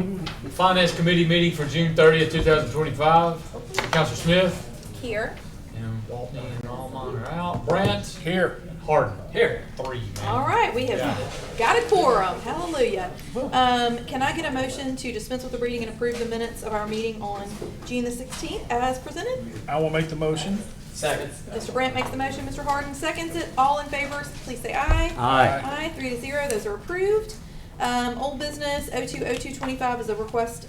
Finance Committee meeting for June 30th, 2025. Counselor Smith. Here. And Waltney and all mine are out. Brant. Here. Harden. Here. 3, man. All right, we have got a quorum. Hallelujah. Can I get a motion to dispense with the reading and approve the minutes of our meeting on June the 16th as presented? I will make the motion. Second. Mr. Brandt makes the motion, Mr. Harden seconds it. All in favor, please say aye. Aye. Aye, 3-0, those are approved. Old business 020225 is a request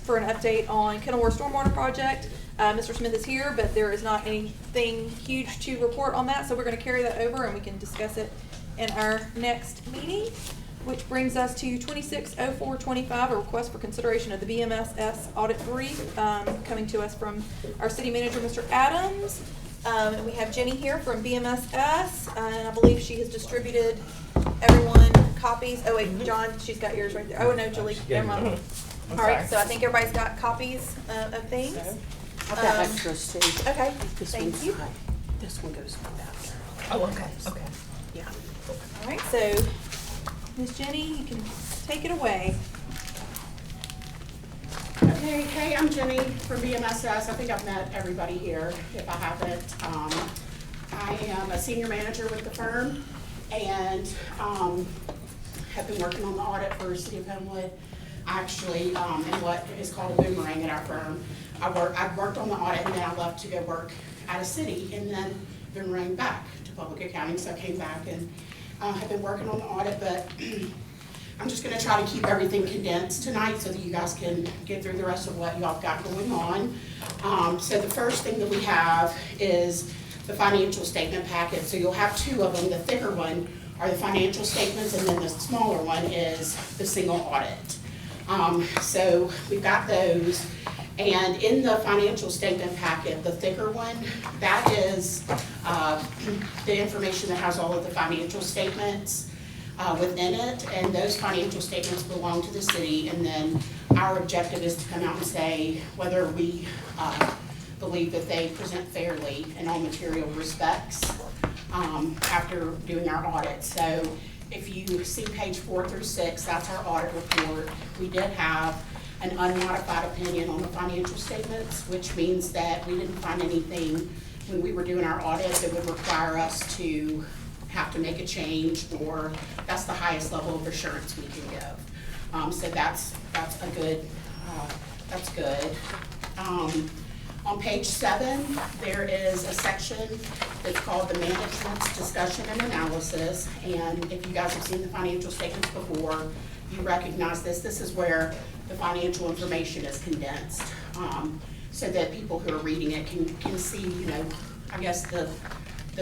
for an update on Kenilworth Stormwater Project. Mr. Smith is here, but there is not anything huge to report on that, so we're going to carry that over and we can discuss it in our next meeting, which brings us to 260425, a request for consideration of the BMSS audit brief coming to us from our city manager, Mr. Adams. And we have Jenny here from BMSS, and I believe she has distributed everyone copies. Oh wait, John, she's got yours right there. Oh no, Julie, never mind. All right, so I think everybody's got copies of things. I've got extras too. Okay, This thank one's you. high. This one goes way down there. Oh, okay, okay. Yeah. All right, so Ms. Jenny, you can take it away. Okay, hey, I'm Jenny from BMSS. I think I've met everybody here. If I haven't, I am a senior manager with the firm and have been working on the audit for City of Homewood. Actually, in what is called a boomerang at our firm. I've worked on the audit and then I left to go work at a city and then boomerang back to public accounting. So I came back and have been working on the audit, but I'm just gonna try to keep everything condensed tonight so that you guys can get through the rest of what y'all got going on. So the first thing that we have is the financial statement packet. So you'll have two of them. The thicker one are the financial statements and then the smaller one is the single audit. So we've got those. And in the financial statement packet, the thicker one, that is the information that has all of the financial statements within it, and those financial statements belong to the city, and then our objective is to come out and say whether we believe that they present fairly in all material respects after doing our audit. So if you see page 4 through 6, that's our audit report. We did have an unmodified opinion on the financial statements, which means that we didn't find anything when we were doing our audit that would require us to have to make a change, or that's the highest level of assurance we can give. So that's a good, that's good. On page 7, there is a section that's called the Management's Discussion and Analysis, and if you guys have seen the financial statements before, you recognize this. This is where the financial information is condensed, so that people who are reading it can see, you know, I guess the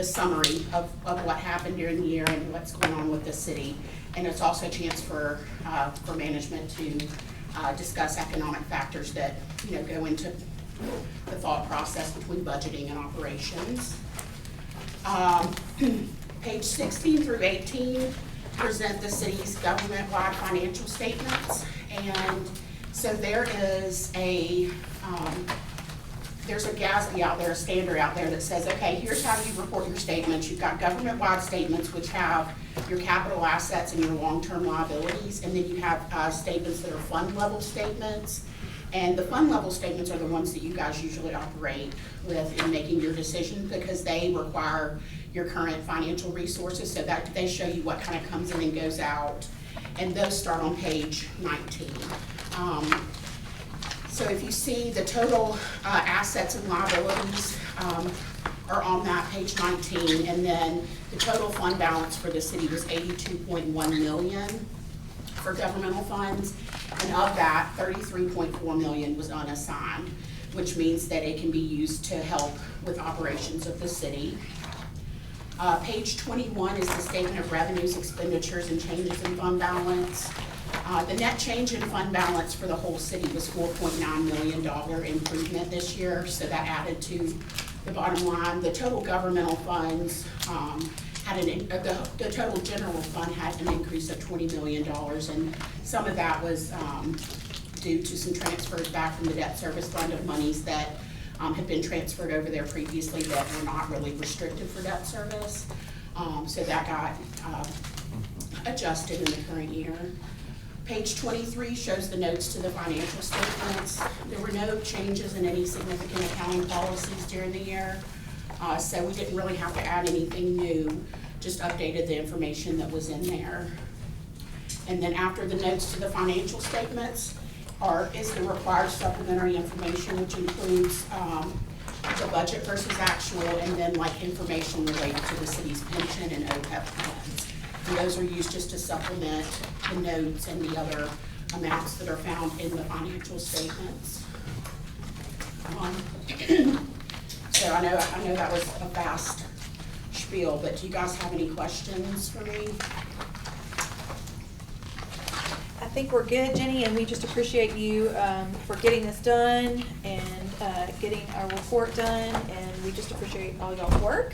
summary of what happened during the year and what's going on with the city. And it's also a chance for management to discuss economic factors that, you know, go into the thought process between budgeting and operations. Page 16 through 18 present the city's government-wide financial statements. And so there is there's a GASB out there, a standard out there that says, okay, here's how you report your statements. You've got government-wide statements, which have your capital assets and your long-term liabilities, and then you have statements that are fund-level statements. And the fund-level statements are the ones that you guys usually operate with in making your decisions, because they require your current financial resources, so that they show you what kind of comes in and goes out. And those start on page 19. So if you see the total assets and liabilities are on that page 19, and then the total fund balance for the city was $82.1 million for governmental funds, and of that, $33.4 million was unassigned, which means that it can be used to help with operations of the city. Page 21 is the statement of revenues, expenditures, and changes in fund balance. The net change in fund balance for the whole city was $4.9 million improvement this year, so that added to the bottom line. The total governmental funds had the total general fund had an increase of $20 million, and some of that was due to some transfers back from the debt service fund of monies that had been transferred over there previously that were not really restricted for debt service. So that got adjusted in the current year. Page 23 shows the notes to the financial statements. There were no changes in any significant accounting policies during the year, so we didn't really have to add anything new, just updated the information that was in there. And then after the notes to the financial statements is the required supplementary information, which includes the budget versus actual, and then like information related to the city's pension and OPEB plans. And those are used just to supplement the notes and the other amounts that are found in the financial statements. So I know that was a fast spiel, but do you guys have any questions for me? I think we're good, Jenny, and we just appreciate you for getting this done and getting our report done, and we just appreciate all y'all's work.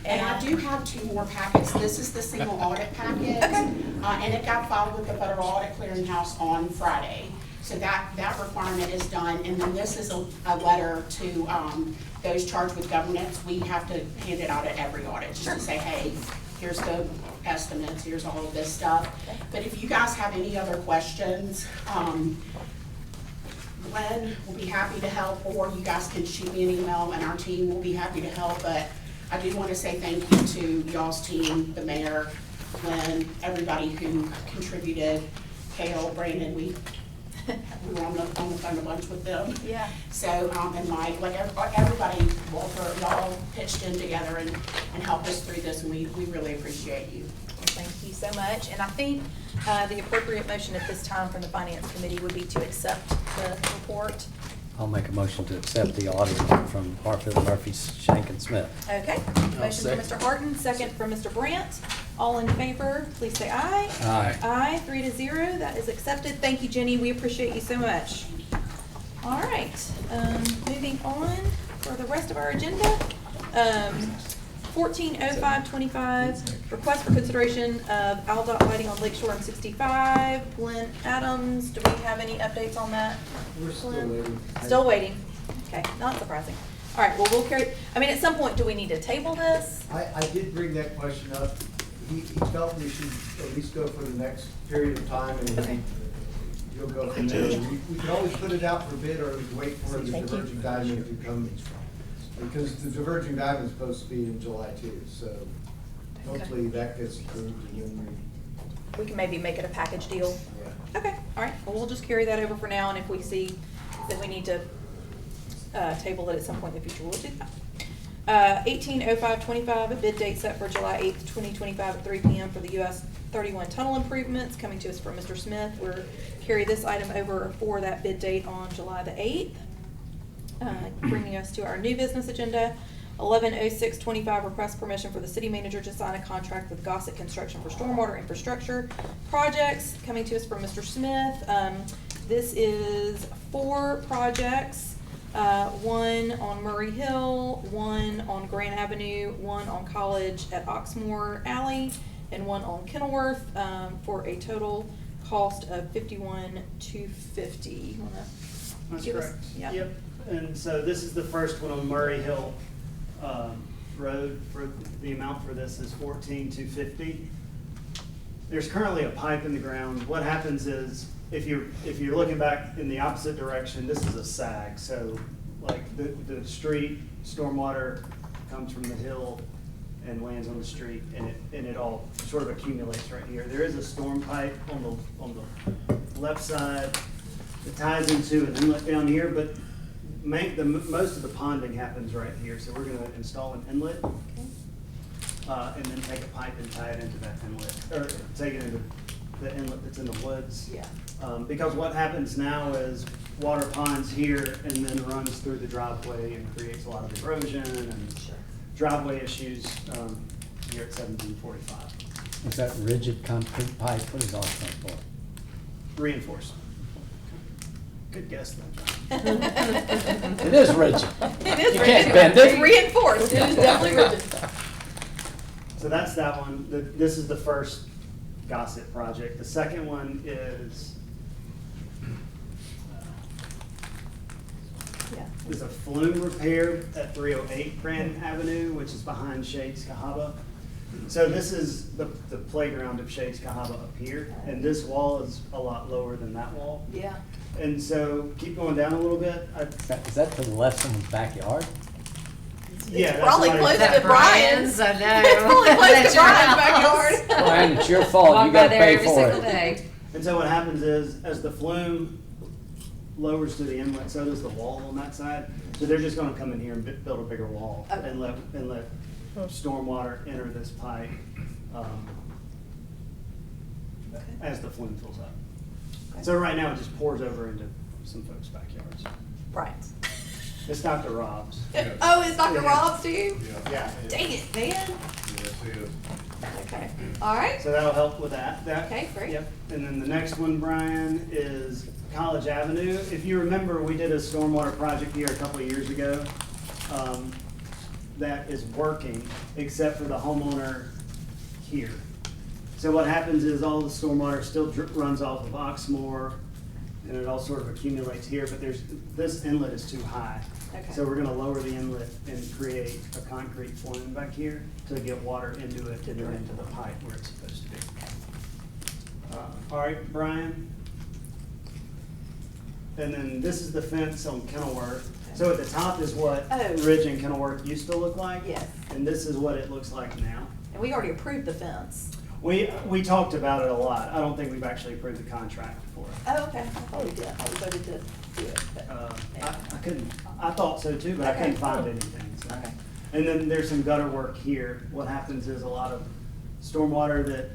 And I do have 2 more packets. This is the single audit packet. And it got filed with the Federal Audit Clearinghouse on Friday. So that requirement is done. And then this is a letter to those charged with governance. We have to hand it out at every audit, just to say, hey, here's the estimates, here's all of this stuff. But if you guys have any other questions, Glenn will be happy to help, or you guys can shoot me an email and our team will be happy to help. But I do want to say thank you to y'all's team, the mayor, Glenn, everybody who contributed, Kale, Brandon, we were on the phone a bunch with them. Yeah. So, and Mike, like everybody, Walter, y'all pitched in together and helped us through this, and we really appreciate you. Thank you so much. And I think the appropriate motion at this time from the Finance Committee would be to accept the report. I'll make a motion to accept the audit from Hartfield, Murphy, Shank, and Smith. Okay. Motion from Mr. Harton, second from Mr. Brandt. All in favor, please say aye. Aye. Aye, 3-0. That is accepted. Thank you, Jenny. We appreciate you so much. All right. Moving on for the rest of our agenda. 140525, request for consideration of AlDOT lighting on Lakeshore and 65. Glenn Adams, do we have any updates on that? We're still Glenn? waiting. Still waiting. Okay, not surprising. All right, well, we'll carry, I mean, at some point, do we need to table this? I did bring that question up. He felt we should at least go for the next period of time, and Okay. you'll go from there. We can always put it out for bid, or we can wait for the diverging diamond to come, because the diverging diamond is supposed to be in July too, so hopefully that gets approved, and then We can maybe make it a package deal. yeah. Okay, all right, well, we'll just carry that over for now, and if we see that we need to table it at some point in the future, we'll do that. 180525, a bid date set for July 8th, 2025 at 3 p.m. for the US 31 tunnel improvements, coming to us from Mr. Smith. We'll carry this item over for that bid date on July the 8th. Bringing us to our new business agenda. 110625, request permission for the city manager to sign a contract with Gossett Construction for stormwater infrastructure projects, coming to us from Mr. Smith. This is 4 projects. One on Murray Hill, one on Grant Avenue, one on College at Oxmoor Alley, and one on Kenilworth, for a total cost of $51,250. That's correct. Yeah. Yep, and so this is the first one on Murray Hill Road. For the amount for this is $14,250. There's currently a pipe in the ground. What happens is, if you're looking back in the opposite direction, this is a sag. So like the street stormwater comes from the hill and lands on the street, and it all sort of accumulates right here. There is a storm pipe on the left side that ties into an inlet down here, but most of the ponding happens right here. So we're going to install an inlet, and then take a pipe and tie it into that inlet, or take it into the inlet that's in the woods. Yeah. Because what happens now is water ponds here and then runs through the driveway and creates a lot of erosion and driveway issues here at 1745. Is that rigid concrete pipe? What is all that for? Reinforced. Good guess though, John. It is rigid. It is You rigid. can't bend it. It's reinforced. It is definitely rigid. So that's that one. This is the first Gossett project. The second one is a flume repair at 308 Grant Avenue, which is behind Shades Cahaba. So this is the playground of Shades Cahaba up here, and this wall is a lot lower than that wall. Yeah. And so keep going down a little bit. Is that to the left of someone's backyard? Yeah, It's that's probably what I- close That to Brian's. I know. It's probably close That's to your Brian's house. backyard. Brian, it's your fault, you Walk by gotta there pay every for single it. day. And so what happens is, as the flume lowers to the inlet, so does the wall on that side. So they're just gonna come in here and build a bigger wall Okay. and let stormwater enter this pipe, as the flume fills up. So right now, it just pours over into some folks' backyards. Brian's. It's Dr. Rob's. Oh, it's Dr. Yeah. Rob's too? Yeah. Dang it, man. Okay, all right. So that'll help with that. Okay, great. Yep. And then the next one, Brian, is College Avenue. If you remember, we did a stormwater project here a couple of years ago. That is working, except for the homeowner here. So what happens is all the stormwater still runs off of Oxmoor, and it all sort of accumulates here, but this inlet is too high. Okay. So we're gonna lower the inlet and create a concrete flume back here to get water into it and then into the pipe where it's supposed to be. All right, Brian? And then this is the fence on Kenilworth. So at the top is what Oh. Ridge and Kenilworth used to look like. Yes. And this is what it looks like now. And we already approved the fence. We talked about it a lot. I don't think we've actually approved the contract for it. Oh, okay. I thought we did. I thought we voted to do it, but. I thought so too, but I couldn't Okay. find anything. So. Okay. And then there's some gutter work here. What happens is a lot of stormwater that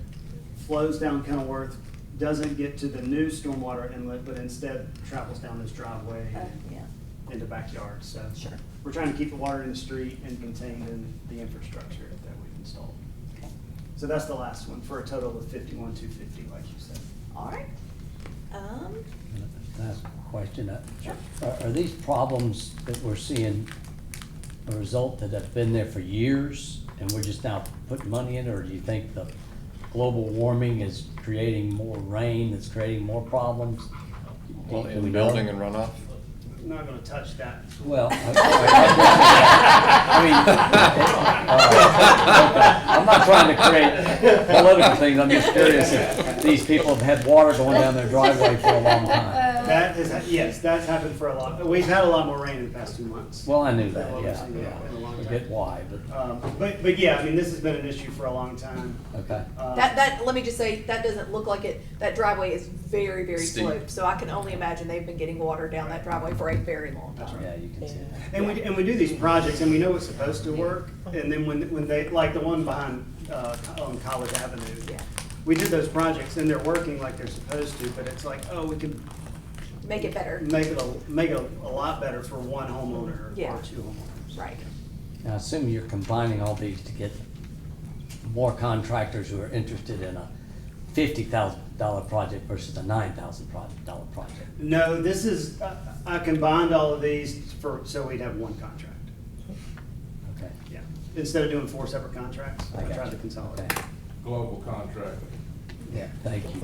flows down Kenilworth doesn't get to the new stormwater inlet, but instead travels down this driveway Yeah. into backyards. So Sure. we're trying to keep the water in the street and contained in the infrastructure that we've installed. Okay. So that's the last one for a total of 51,250, like you said. All right. Can I ask a question? Sure. Are these problems that we're seeing a result that have been there for years and we're just now putting money in, or do you think the global warming is creating more rain, that's creating more problems? Well, Do in we building know? and runoff? I'm not gonna touch that. Well, I'm not trying to create political things, I'm just curious if these people have had water going down their driveway for a long time. That is, yes, that's happened for a lot. We've had a lot more rain in the past 2 months. Well, I knew that, Well, yeah, in a long I time. get why, but, But yeah, I mean, this has been an issue for a long time. okay. Let me just say, that doesn't look like it, that driveway is very, very Steep. sloped, so I can only imagine they've been getting water down that driveway for a very long time. Yeah, you can see that. And we do these projects and we know it's supposed to work. And then when they, like the one behind, on College Avenue. Yeah. We did those projects and they're working like they're supposed to, but it's like, oh, we could Make it better. make it a lot better for one homeowner Yeah. or two homeowners. Right. Now, I assume you're combining all these to get more contractors who are interested in a $50,000 project versus a $9,000 project. No, this is, I combined all of these so we'd have one contract. Okay. Yeah, instead of doing 4 separate contracts, I I got tried you. to consolidate. Okay. Global contracting. Yeah, thank you.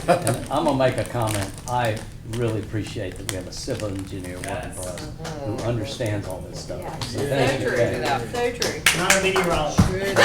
And I'm gonna make a comment. I really appreciate that we have a civil engineer working for us who understands all this stuff. Yeah. So So thank you. true, Okay. so true. Not a meteorologist.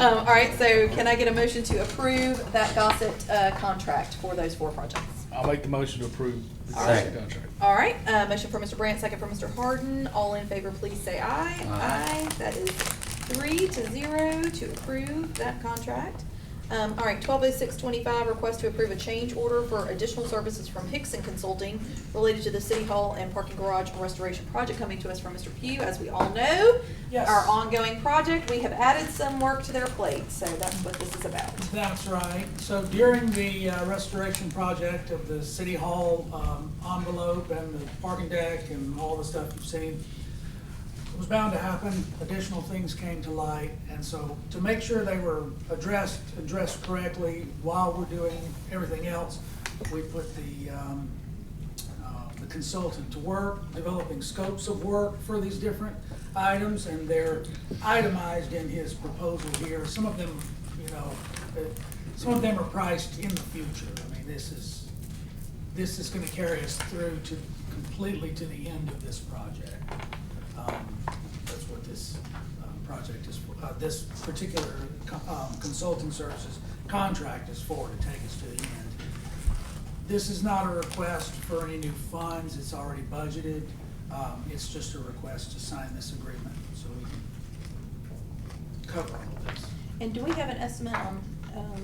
All right, so can I get a motion to approve that Gossett, contract for those 4 projects? I'll make the motion to approve the Second. contract. All right, motion for Mr. Brandt, second for Mr. Harden. All in favor, please say aye. Aye. That is 3-0 to approve that contract. All right, 120625, request to approve a change order for additional services from Hickson Consulting related to the City Hall and Parking Garage Restoration Project, coming to us from Mr. Pugh. As we all know, Yes. our ongoing project, we have added some work to their plate, so that's what this is about. That's right. So during the restoration project of the City Hall envelope and the parking deck and all the stuff you've seen, it was bound to happen. Additional things came to light, and so to make sure they were addressed correctly while we're doing everything else, we put the consultant to work, developing scopes of work for these different items, and they're itemized in his proposal here. Some of them, some of them are priced in the future. I mean, this is going to carry us through completely to the end of this project. That's what this project is for, this particular consulting services contract is for, to take us to the end. This is not a request for any new funds, it's already budgeted. It's just a request to sign this agreement so we can cover all of this. And do we have an estimate on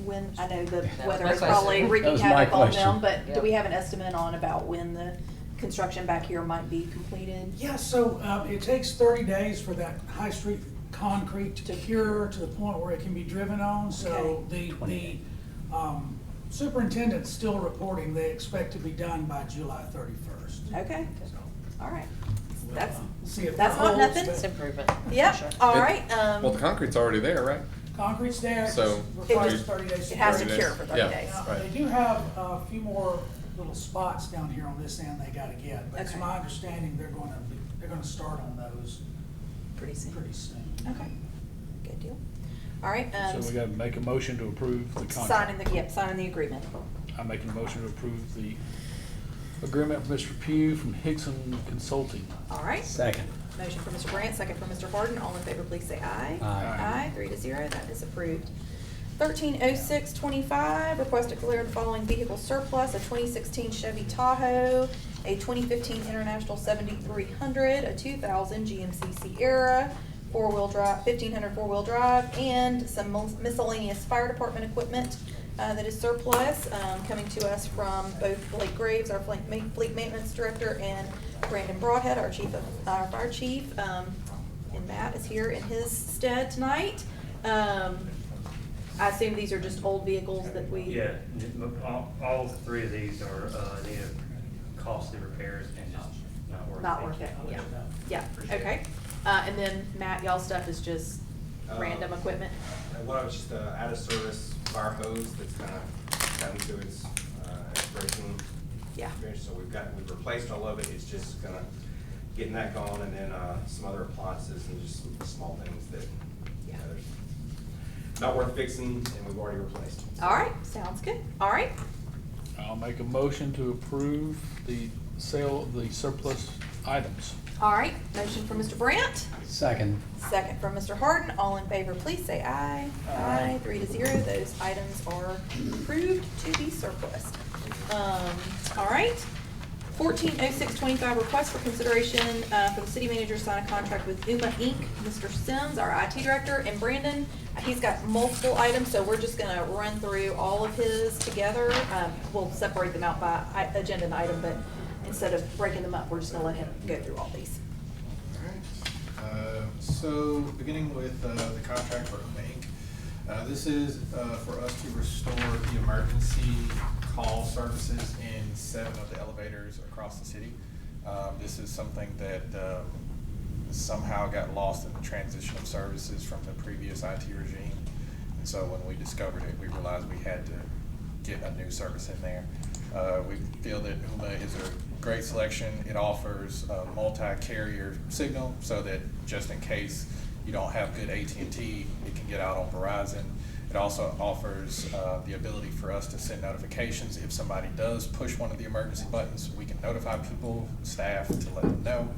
when, I know the was weather my is probably question. That wreaking was my havoc on question. them, but do Yeah. we have an estimate on about when the construction back here might be completed? Yeah, so it takes 30 days for that high street concrete to cure to the point where it can be driven on. So the superintendent's still reporting they expect to be done by July 31st. Okay, So all right. we'll, That's, see if that's that not holds, nothing. but It's improvement. Yep, for sure. all right. Well, the concrete's already there, right? concrete's there, it So- just requires It 30 days. It has to 30 cure days. for 30 Yeah. days. Now, Right. they do have a few more little spots down here on this end they gotta get, but it's Okay. my understanding they're gonna start on those Pretty soon. pretty soon. Okay, good deal. All right, So we gotta make a motion to approve the contract. signing the agreement. I'm making a motion to approve the agreement with Mr. Pugh from Hickson Consulting. All right, Second. motion for Mr. Brandt, second for Mr. Harden. All in favor, please say aye. Aye. Aye, 3-0, that is approved. 130625, request to declare the following vehicle surplus: a 2016 Chevy Tahoe, a 2015 International 7300, a 2000 GMC Sierra, 1500 four-wheel drive, and some miscellaneous fire department equipment that is surplus, coming to us from both Blake Graves, our fleet maintenance director, and Brandon Broadhead, our fire chief. And Matt is here in his stead tonight. I assume these are just old vehicles that we. Yeah, all three of these are, need costly repairs and just not worth it. Not worth it, yeah, okay. And then Matt, y'all stuff is just random equipment? One of it's just a out of service fire hose that's kind of gotten to its expiration. Yeah. So we've replaced all of it, it's just gonna getting that gone, and then some other appliances and just some small things that, there's not worth fixing, and we've already replaced. All right, sounds good, all right. I'll make a motion to approve the sale of the surplus items. All right, motion from Mr. Brandt, Second. second from Mr. Harden. All in favor, please say aye. Aye. 3-0, those items are approved to be surplus. All right. 140625, request for consideration for the city manager to sign a contract with UMA Inc. Mr. Sims, our IT director, and Brandon, he's got multiple items, so we're just gonna run through all of his together. We'll separate them out by agenda and item, but instead of breaking them up, we're just gonna let him go through all these. So beginning with the contract for UMA Inc. This is for us to restore the emergency call services in 7 of the elevators across the city. This is something that somehow got lost in the transition of services from the previous IT regime. And so when we discovered it, we realized we had to get a new service in there. We feel that UMA is a great selection. It offers a multi-carrier signal so that just in case you don't have good AT&T, it can get out on Verizon. It also offers the ability for us to send notifications. If somebody does push one of the emergency buttons, we can notify people, staff, to let them know.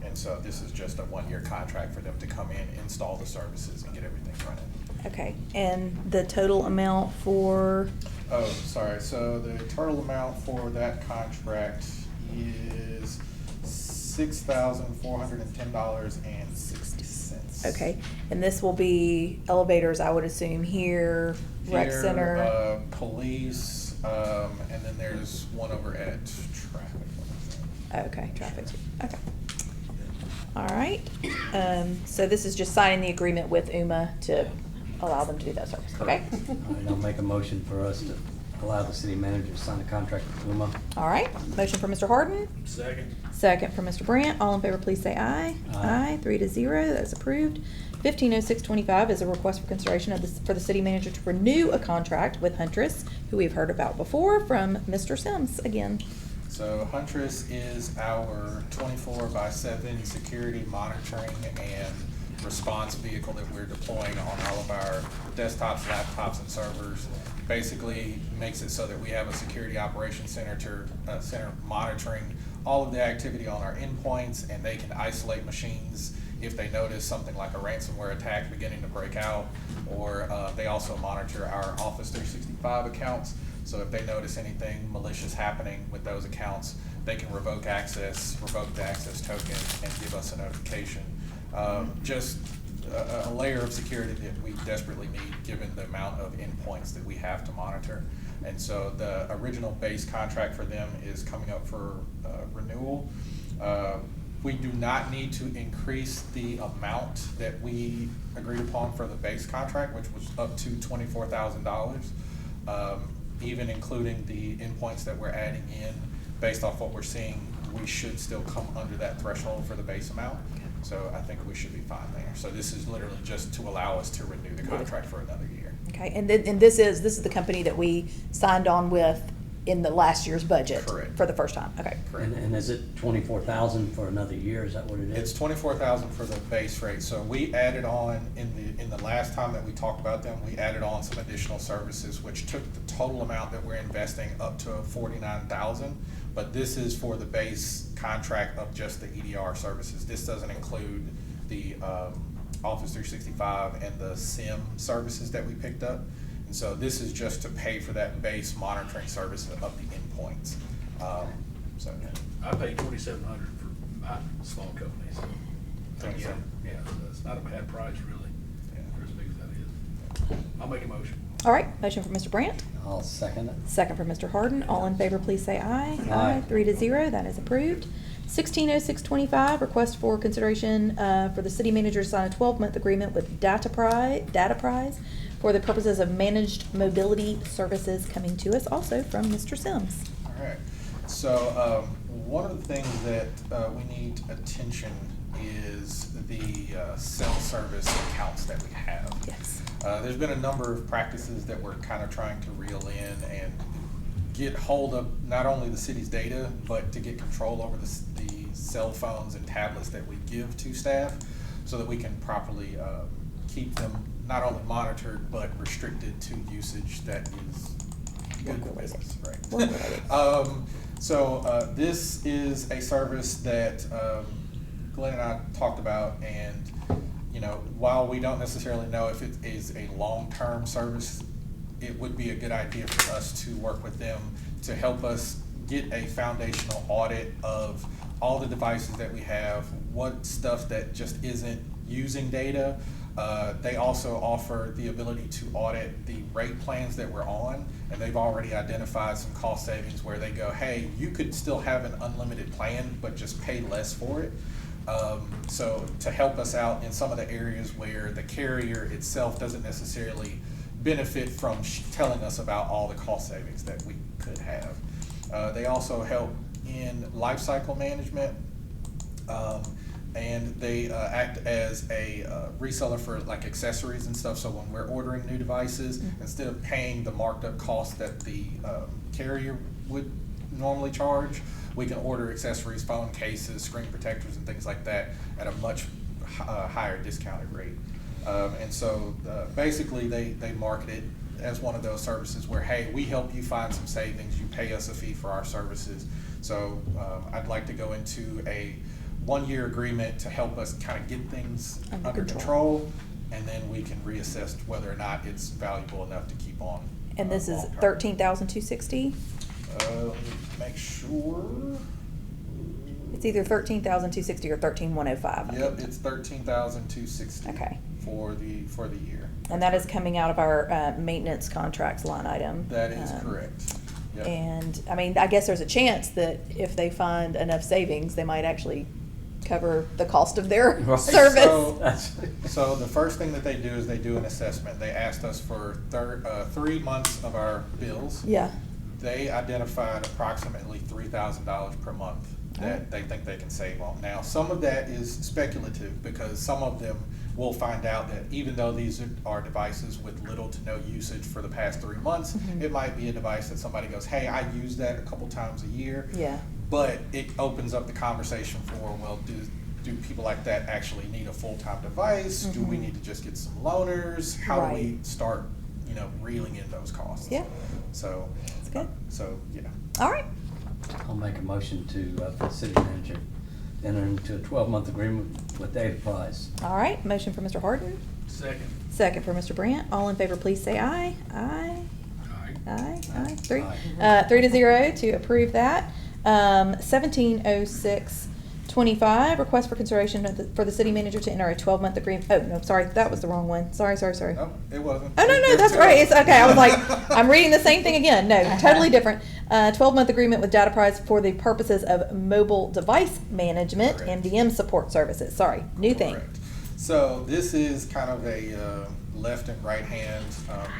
And so this is just a 1-year contract for them to come in, install the services, and get everything running. Okay, and the total amount for? Oh, sorry, so the total amount for that contract is $6,410.60. Okay, and this will be elevators, I would assume, here, rec Here, center? Police, and then there's one over at traffic. Okay, traffic, okay. All right, so this is just signing the agreement with UMA to allow them to do that service, okay? All right, I'll make a motion for us to allow the city manager to sign a contract with UMA. All right, motion for Mr. Harden, Second. second for Mr. Brandt. All in favor, please say aye. Aye. 3-0, that's approved. 150625 is a request for consideration for the city manager to renew a contract with Huntress, who we've heard about before, from Mr. Sims again. So Huntress is our 24/7 security monitoring and response vehicle that we're deploying on all of our desktops, laptops, and servers. Basically makes it so that we have a security operations center monitoring all of the activity on our endpoints, and they can isolate machines if they notice something like a ransomware attack beginning to break out, or they also monitor our Office 365 accounts. So if they notice anything malicious happening with those accounts, they can revoke the access token and give us a notification. Just a layer of security that we desperately need given the amount of endpoints that we have to monitor. And so the original base contract for them is coming up for renewal. We do not need to increase the amount that we agreed upon for the base contract, which was up to $24,000, even including the endpoints that we're adding in. Based off what we're seeing, we should still come under that threshold for the base amount. So I think we should be fine there. So this is literally just to allow us to renew the contract for another year. Okay, and this is the company that we signed on with in the last year's budget. Correct. For the first time. Okay. Correct. And is it 24,000 for another year? Is that what it is? It's 24,000 for the base rate. So we added on in the last time that we talked about them, we added on some additional services, which took the total amount that we're investing up to 49,000. But this is for the base contract of just the EDR services. This doesn't include the Office 365 and the SIM services that we picked up. And so this is just to pay for that base monitoring service of the endpoints. So I paid $2,700 for my small company, so. Yeah, it's not a bad price, really, for as big as that is. I'll make a motion. All right, motion for Mr. Brandt. I'll second it. Second for Mr. Harden. All in favor, please say aye. Aye. 3-0, that is approved. 160625, request for consideration for the city manager to sign a 12-month agreement with Data Prize for the purposes of managed mobility services, coming to us also from Mr. Sims. all right. So one of the things that we need attention is the cell service accounts that we have. Yes. There's been a number of practices that we're kind of trying to reel in and get hold of not only the city's data, but to get control over the cell phones and tablets that we give to staff so that we can properly keep them not only monitored, but restricted to usage that is good for business, right? So this is a service that Glenn and I talked about, and while we don't necessarily know if it is a long-term service, it would be a good idea for us to work with them to help us get a foundational audit of all the devices that we have, what stuff that just isn't using data. They also offer the ability to audit the rate plans that we're on, and they've already identified some cost savings where they go, hey, you could still have an unlimited plan, but just pay less for it. So to help us out in some of the areas where the carrier itself doesn't necessarily benefit from telling us about all the cost savings that we could have. They also help in life cycle management, and they act as a reseller for like accessories and stuff. So when we're ordering new devices, instead of paying the marked up cost that the carrier would normally charge, we can order accessories, phone cases, screen protectors, and things like that at a much higher discounted rate. And so basically they market it as one of those services where, hey, we help you find some savings, you pay us a fee for our services. So I'd like to go into a 1-year agreement to help us kind of get things under control, and then we can reassess whether or not it's valuable enough to keep on. And this is $13,260? Let me make sure. It's either $13,260 or $13,105. Yep, it's $13,260. Okay. For the year. And that is coming out of our maintenance contracts line item. That is correct. Yep. And, I mean, I guess there's a chance that if they find enough savings, they might actually cover the cost of their service. So the first thing that they do is they do an assessment. They asked us for 3 months of our bills. Yeah. They identified approximately $3,000 per month that they think they can save on. Now, some of that is speculative because some of them will find out that even though these are devices with little to no usage for the past 3 months, it might be a device that somebody goes, hey, I use that a couple times a year. Yeah. But it opens up the conversation for, well, do people like that actually need a full-time device? Do we need to just get some loaners? How do we start, reeling in those costs? Yeah. So that's good. So yeah. All right. I'll make a motion to, for the city manager enter into a 12-month agreement with Data Prize. All right, motion for Mr. Harden, Second. second for Mr. Brandt. All in favor, please say aye. Aye. Aye. Aye, aye, three. Aye. 3-0 to approve that. 170625, request for consideration for the city manager to enter a 12-month agreement. Oh, no, sorry, that was the wrong one. Sorry. No, it wasn't. Oh, no, There's that's two. right. It's okay. I was like, I'm reading the same thing again. No, totally different. 12-month agreement with Data Prize for the purposes of mobile device management, Correct. MDM support services. Sorry, new thing. Correct. So this is kind of a left and right hand,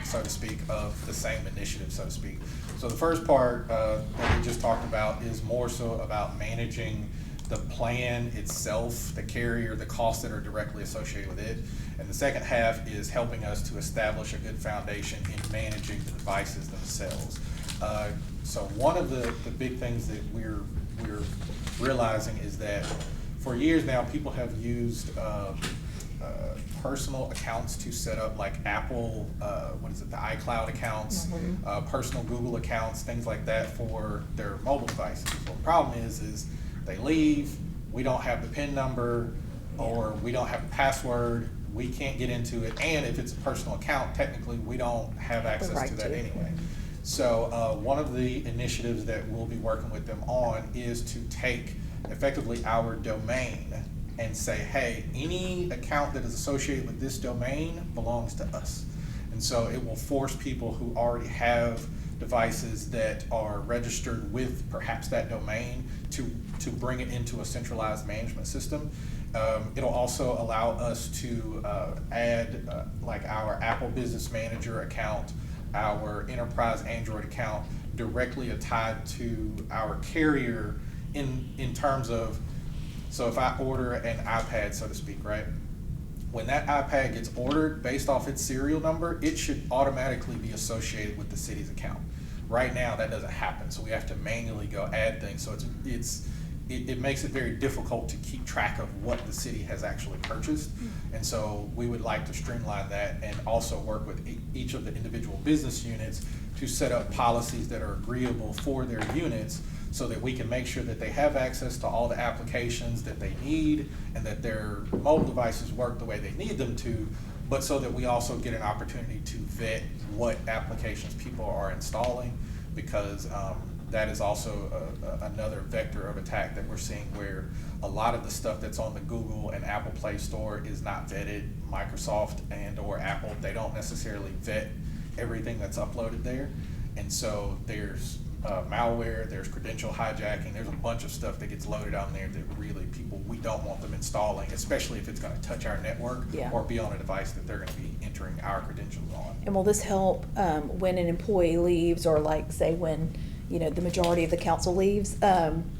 so to speak, of the same initiative, so to speak. So the first part that we just talked about is more so about managing the plan itself, the carrier, the costs that are directly associated with it. And the second half is helping us to establish a good foundation in managing the devices themselves. So one of the big things that we're realizing is that for years now, people have used personal accounts to set up like Apple, the iCloud accounts, personal Google accounts, things like that for their mobile devices. Well, the problem is they leave, we don't have the PIN number, or we don't have the password, we can't get into it, and if it's a personal account, technically, we don't have access to that anyway. So one of the initiatives that we'll be working with them on is to take effectively our domain and say, hey, any account that is associated with this domain belongs to us. And so it will force people who already have devices that are registered with perhaps that domain to bring it into a centralized management system. It'll also allow us to add like our Apple Business Manager account, our Enterprise Android account directly tied to our carrier in terms of, so if I order an iPad, so to speak, right? When that iPad gets ordered based off its serial number, it should automatically be associated with the city's account. Right now, that doesn't happen, so we have to manually go add things. So it makes it very difficult to keep track of what the city has actually purchased. And so we would like to streamline that and also work with each of the individual business units to set up policies that are agreeable for their units so that we can make sure that they have access to all the applications that they need and that their mobile devices work the way they need them to, but so that we also get an opportunity to vet what applications people are installing, because that is also another vector of attack that we're seeing, where a lot of the stuff that's on the Google and Apple Play Store is not vetted. Microsoft and or Apple, they don't necessarily vet everything that's uploaded there. And so there's malware, there's credential hijacking, there's a bunch of stuff that gets loaded on there that really we don't want them installing, especially if it's going to touch our network or be on a device that they're going to be entering our credentials on. And will this help when an employee leaves, or like say when the majority of the council leaves,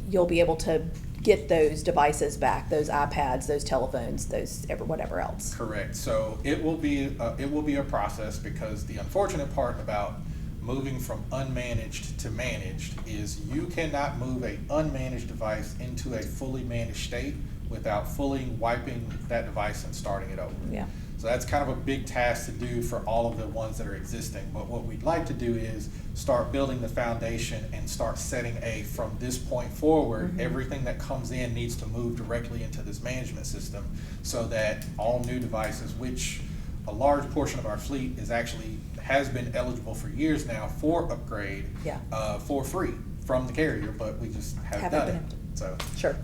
you'll be able to get those devices back, those iPads, those telephones, those whatever else? Correct. So it will be a process, because the unfortunate part about moving from unmanaged to managed is you cannot move a unmanaged device into a fully managed state without fully wiping that device and starting it over. Yeah. So that's kind of a big task to do for all of the ones that are existing. But what we'd like to do is start building the foundation and start setting from this point forward, everything that comes in needs to move directly into this management system, so that all new devices, which a large portion of our fleet has been eligible for years now for upgrade for free from the carrier, but we just haven't done it. So sure.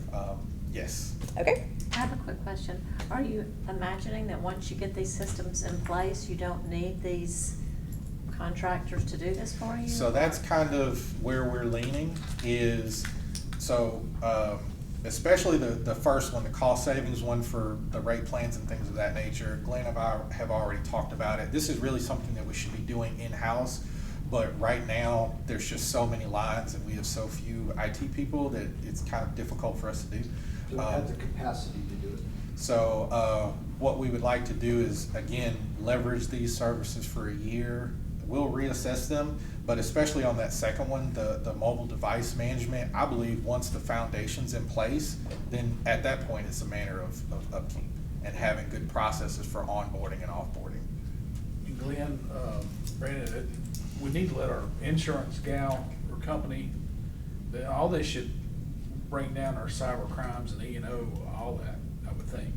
Yes. Okay. I have a quick question. Are you imagining that once you get these systems in place, you don't need these contractors to do this for you? So that's kind of where we're leaning is, especially the first one, the cost savings one for the rate plans and things of that nature. Glenn and I have already talked about it. This is really something that we should be doing in-house, but right now there's just so many lines and we have so few IT people that it's kind of difficult for us to do. Don't have the capacity to do it. So what we would like to do is, again, leverage these services for a year. We'll reassess them, but especially on that second one, the mobile device management, I believe once the foundation's in place, then at that point it's a matter of upkeep and having good processes for onboarding and offboarding. Glenn, Brandon, we need to let our insurance gal or company, all this should, bring down our cyber crimes and E&O, all that, I would think,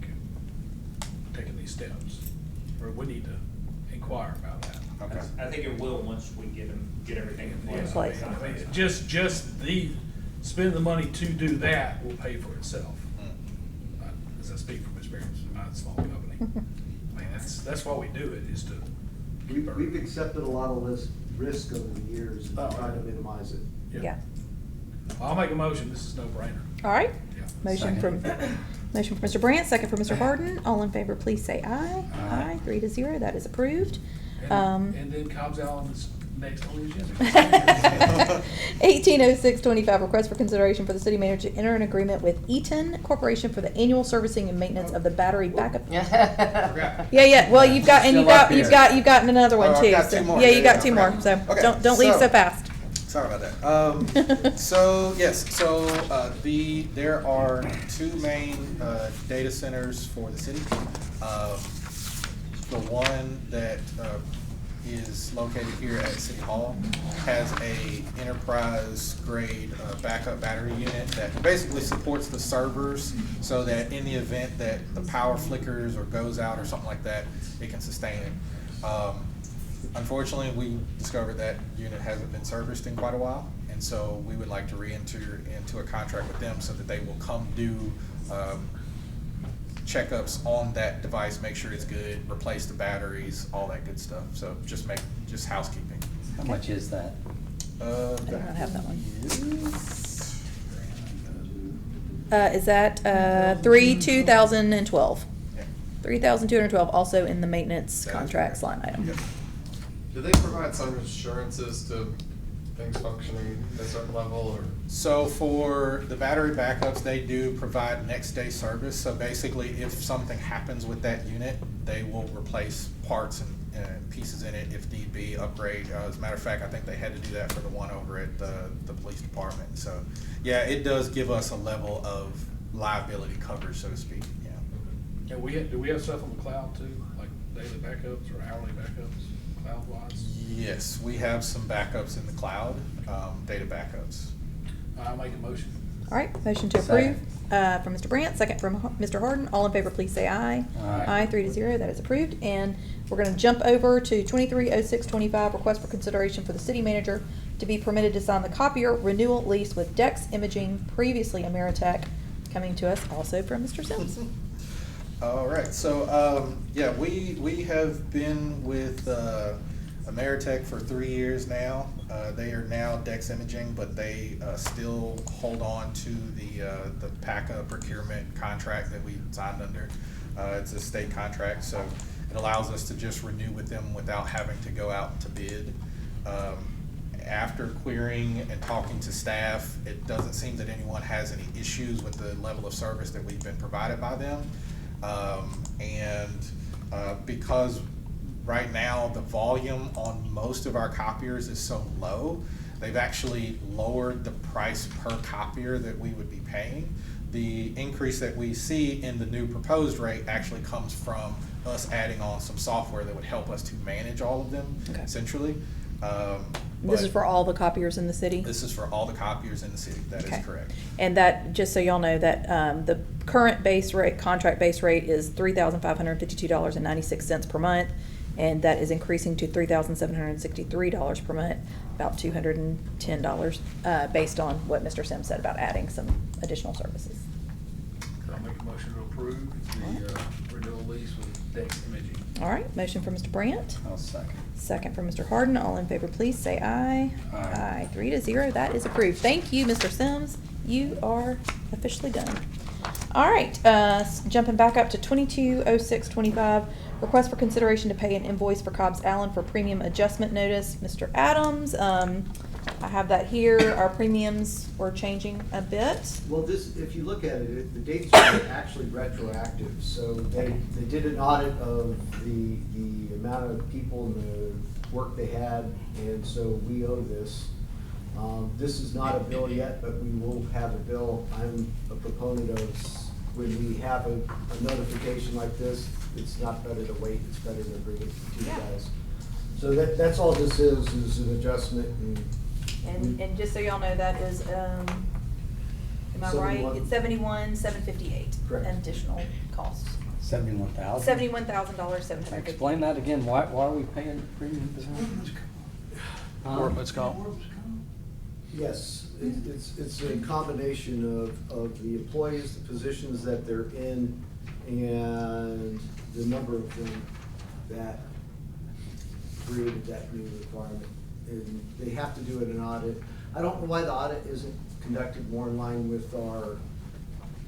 taking these steps. Or we need to inquire about that. Okay. I think it will once we get everything in Yeah, place. I mean, just the, spending the money to do that will pay for itself. As I speak from experience in my small company. I mean, that's why we do it, is to keep our. We've accepted a lot of this risk over the years and trying to minimize it. Yeah. I'll make a motion, this is no brainer. All right. Yeah. Motion from Mr. Brandt, second from Mr. Harden. All in favor, please say aye. Aye. 3-0, that is approved. And then Cobb's Allen is next on the agenda. 180625, request for consideration for the city manager to enter an agreement with Eaton Corporation for the annual servicing and maintenance of the battery backup. Yeah, well, you've got another one Oh, too. I've got so- two more. Yeah, you got Yeah, two I more, forgot. so Okay, don't leave so- so fast. Sorry about that. So there are two main data centers for the city. The one that is located here at City Hall has a enterprise grade backup battery unit that basically supports the servers so that in the event that the power flickers or goes out or something like that, it can sustain it. Unfortunately, we discovered that unit hasn't been serviced in quite a while, and so we would like to re-enter into a contract with them so that they will come do checkups on that device, make sure it's good, replace the batteries, all that good stuff. So just housekeeping. How much is that? I do not have that one. Is Is that 2012? Yeah. 3,212, also in the maintenance That is contracts correct. line item. Yep. Do they provide some assurances to things functioning at a certain level, or? So for the battery backups, they do provide next day service. So basically, if something happens with that unit, they will replace parts and pieces in it if need be, upgrade. As a matter of fact, I think they had to do that for the one over at the police department. So yeah, it does give us a level of liability coverage, so to speak. Yeah. Yeah, do we have stuff on the cloud too, like daily backups or hourly backups, cloud wise? Yes, we have some backups in the cloud, data backups. I'll make a motion. All right, motion to approve from Mr. Brandt, second from Mr. Harden. All in favor, please say aye. Aye. 3-0, that is approved. And we're going to jump over to 230625, request for consideration for the city manager to be permitted to sign the copier renewal lease with Dex Imaging, previously Ameritech, coming to us also from Mr. Sims. All right, so yeah, we have been with Ameritech for 3 years now. They are now Dex Imaging, but they still hold on to the PACA procurement contract that we signed under. It's a state contract, so it allows us to just renew with them without having to go out to bid. After querying and talking to staff, it doesn't seem that anyone has any issues with the level of service that we've been provided by them. Because right now the volume on most of our copiers is so low, they've actually lowered the price per copier that we would be paying. The increase that we see in the new proposed rate actually comes from us adding on some software that would help us to manage all of them Okay. centrally. This is But for all the copiers in the city? This is for all the copiers in the city, that Okay. is correct. And that, just so y'all know, that the current base rate, contract base rate is $3,552.96 per month, and that is increasing to $3,763 per month, about $210, based on what Mr. Sims said about adding some additional services. I'll make a motion to approve the renewal lease with Dex Imaging. All right, motion for Mr. Brandt, I'll second. second for Mr. Harden. All in favor, please say aye. Aye. 3-0, that is approved. Thank you, Mr. Sims. You are officially done. All right, jumping back up to 220625, request for consideration to pay an invoice for Cobb's Allen for premium adjustment notice. Mr. Adams, I have that here. Our premiums were changing a bit. Well, this, if you look at it, the dates are actually retroactive, so they did an audit of the amount of people and the work they had, and so we owe this. This is not a bill yet, but we will have a bill. I'm a proponent of, when we have a notification like this, it's not better to wait, it's better to bring it to you guys. So that's all this is an adjustment. And just so y'all know, that is, Am I right? It's 71,758. Correct. Additional costs. 71,000? $71,000, $750. Explain that again, why are we paying the premium for that? Workman's comp. Yes, it's a combination of the employees, the positions that they're in, and the number of them that created that new requirement. And they have to do it in audit. I don't know why the audit isn't conducted more in line with our,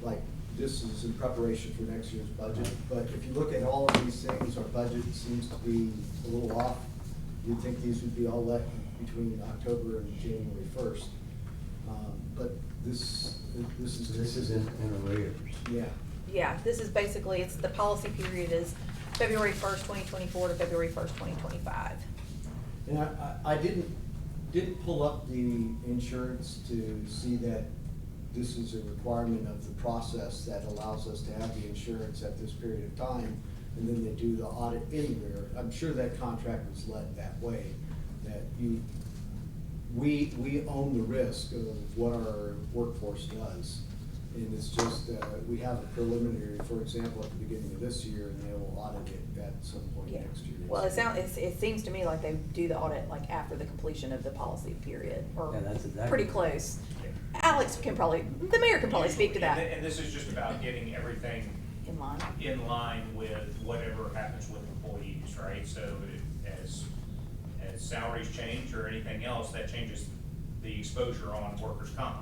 like, this is in preparation for next year's budget. But if you look at all of these things, our budget seems to be a little off. You'd think these would be all let between October and January 1st. But this is in arrears. Yeah. Yeah, this is basically, it's, the policy period is February 1st, 2024 to February 1st, 2025. And I didn't pull up the insurance to see that this is a requirement of the process that allows us to have the insurance at this period of time, and then they do the audit anywhere. I'm sure that contract was led that way, that we own the risk of what our workforce does. And it's just, we have a preliminary, for example, at the beginning of this year, and they will audit it at some point Yeah. next year. Well, it seems to me like they do the audit like after the completion of the policy period, or Yeah, that's exactly. pretty close. Alex can probably, the mayor can probably speak to that. And this is just about getting everything In line. in line with whatever happens with employees, right? So as salaries change or anything else, that changes the exposure on workers' comp.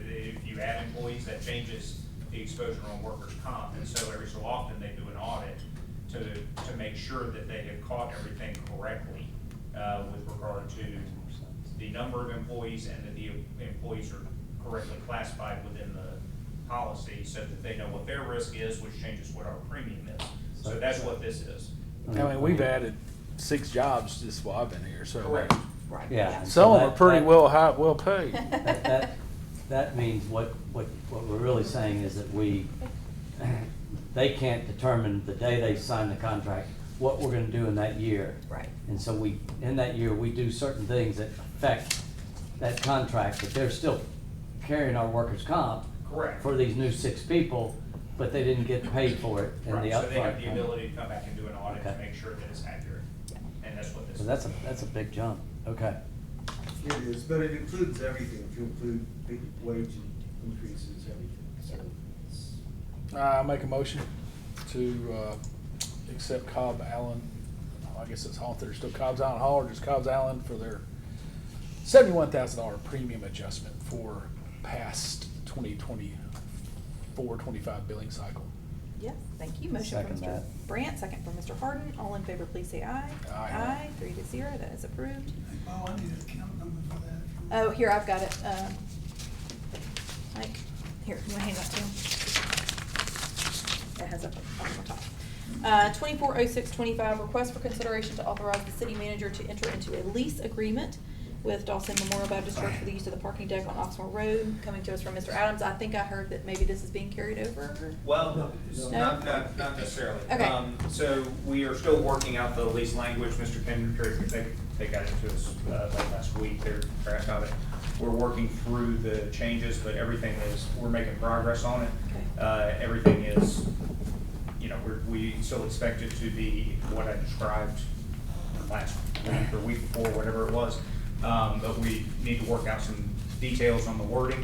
If you add employees, that changes the exposure on workers' comp. And so every so often, they do an audit to make sure that they have caught everything correctly with regard to the number of employees and that the employees are correctly classified within the policy so that they know what their risk is, which changes what our premium is. So that's what this is. I mean, we've added 6 jobs just while I've been here, so. Correct. Right. Yeah. and Some so of them are that- pretty that- well paid. That means what we're really saying is that they can't determine the day they sign the contract, what we're gonna do in that year. Right. And so in that year, we do certain things that affect that contract, but they're still carrying our workers' comp. Correct. For these new 6 people, but they didn't get paid for it in the Right, upfront. so they have the payment. ability to come back and do an audit to Okay. make sure that it's accurate. And that's what this So is. that's a big jump, okay. It is, but it includes everything. If you include big wage increases, everything, so. it's- I make a motion to accept Cobb Allen, I guess it's Hall, they're still Cobb's Allen Hall or just Cobb's Allen for their $71,000 premium adjustment for past 2024-25 billing cycle. Yes, thank you. Motion from Second Mr. that. Brandt, second from Mr. Harden. All in favor, please say aye. Aye. 3-0, that is approved. Oh, I need an account number for that. Oh, here, I've got it. Mike, here, you wanna hand that to him? It has up on the top. 240625, request for consideration to authorize the city manager to enter into a lease agreement with Dawson Memorial Baptist Church for the use of the parking deck on Oxmoor Road. Coming to us from Mr. Adams. I think I heard that maybe this is being carried over. Well, No? not necessarily. Okay. So we are still working out the lease language. Mr. Kendrick, they got it to us late last week. They're tracked on it. We're working through the changes, but everything is, we're making progress on it. Okay. Everything is, we still expect it to be what I described last week or week before, whatever it was. But we need to work out some details on the wording.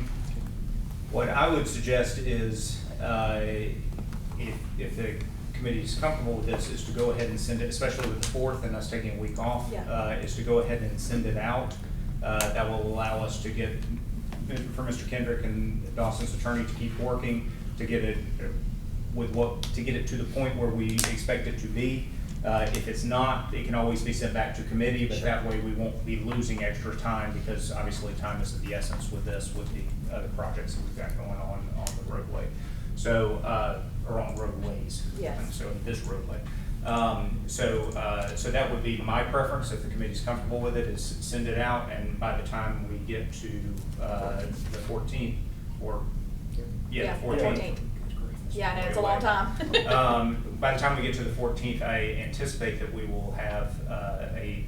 What I would suggest is, if the committee's comfortable with this, is to go ahead and send it, especially with the 4th and us taking a week off, Yeah. is to go ahead and send it out. That will allow us to get, for Mr. Kendrick and Dawson's attorney to keep working, to get it to get it to the point where we expect it to be. If it's not, it can always be sent back to committee, but that way we won't be losing extra time, because obviously time is of the essence with this, with the other projects that we've got going on the roadway. So, or on roadways. Yes. So this roadway. So that would be my preference, if the committee's comfortable with it, is send it out, and by the time we get to the 14th, or, Yeah, the 14th. Yeah, I know, it's a long time. By the time we get to the 14th, I anticipate that we will have a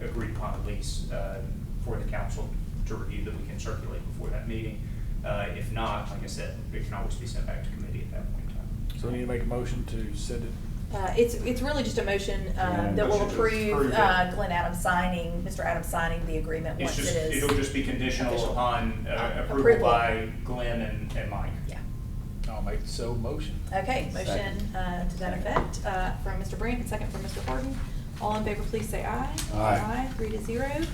agreed upon lease for the council to review, that we can circulate before that meeting. If not, like I said, it can always be sent back to committee at that point in time. So we need to make a motion to send it. It's really just a motion that will Motion to approve approve it. Glenn Adams signing, Mr. Adams signing the agreement It's once just, it is. it'll just be conditional official. upon approval Approval. by Glenn and Mike. Yeah. I'll make so motion. Okay, motion to that effect from Mr. Brandt and second from Mr. Harden. All in favor, please say aye. Aye. 3-0.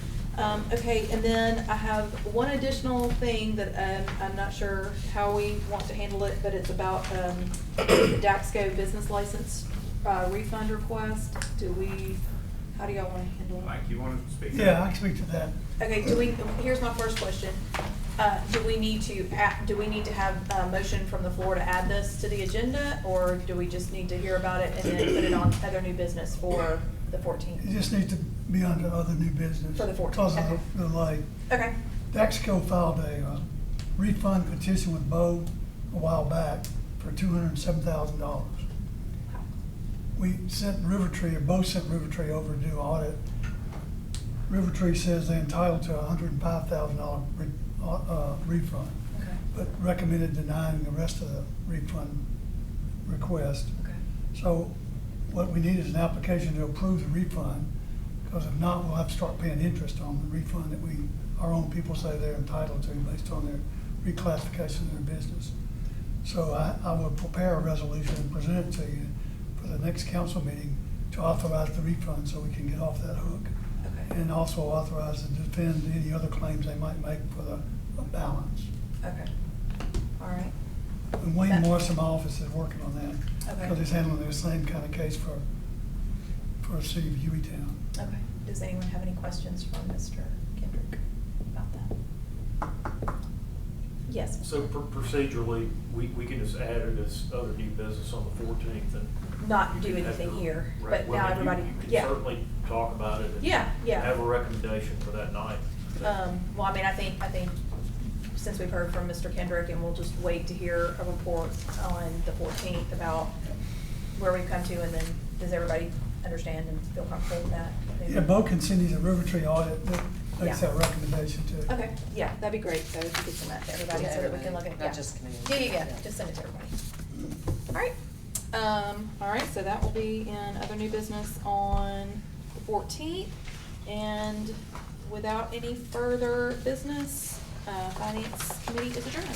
Okay, and then I have one additional thing that I'm not sure how we want to handle it, but it's about the Daxco business license refund request. How do y'all want to handle it? Mike, you want to speak? Yeah, I can speak to that. Okay, here's my first question. Do we need to have a motion from the floor to add this to the agenda, or do we just need to hear about it and then put it on other new business for the 14th? It just needs to be under other new business. For the 14th, Because of okay. the delay. Okay, Daxco filed a refund petition with Bo a while back for $207,000. We sent Rivertree, or Bo sent Rivertree over to do audit. Rivertree says they're entitled to a $105,000 refund, okay, but recommended denying the rest of the refund request. okay. So what we need is an application to approve the refund, because if not, we'll have to start paying interest on the refund that our own people say they're entitled to based on their reclassification of their business. So I will prepare a resolution and present it to you for the next council meeting to authorize the refund so we can get off that hook. Okay. And also authorize to defend any other claims they might make for the balance. Okay, all right. And Wayne Morris in my office is working on that. Okay. Because he's handling the same kind of case for the city of Hueytown. Okay, does anyone have any questions from Mr. Kendrick about that? Yes. So procedurally, we can just add it as other new business on the 14th and. Not do you can anything have- here, right, but well, now you- everybody, You can yeah. certainly talk about it. And Yeah, yeah. Have a recommendation for that night. Well, I mean, I think since we've heard from Mr. Kendrick, and we'll just wait to hear a report on the 14th about where we've come to, and then does everybody understand and feel comfortable with that? Yeah, Bo can send you the Rivertree audit that makes Yeah. that recommendation to. Okay, yeah, that'd be great, so if you could send that to everybody so that we can look at it. Not just committee. Yeah, just send it to everybody. All right, so that will be in other new business on the 14th, and without any further business, Finance Committee is adjourned.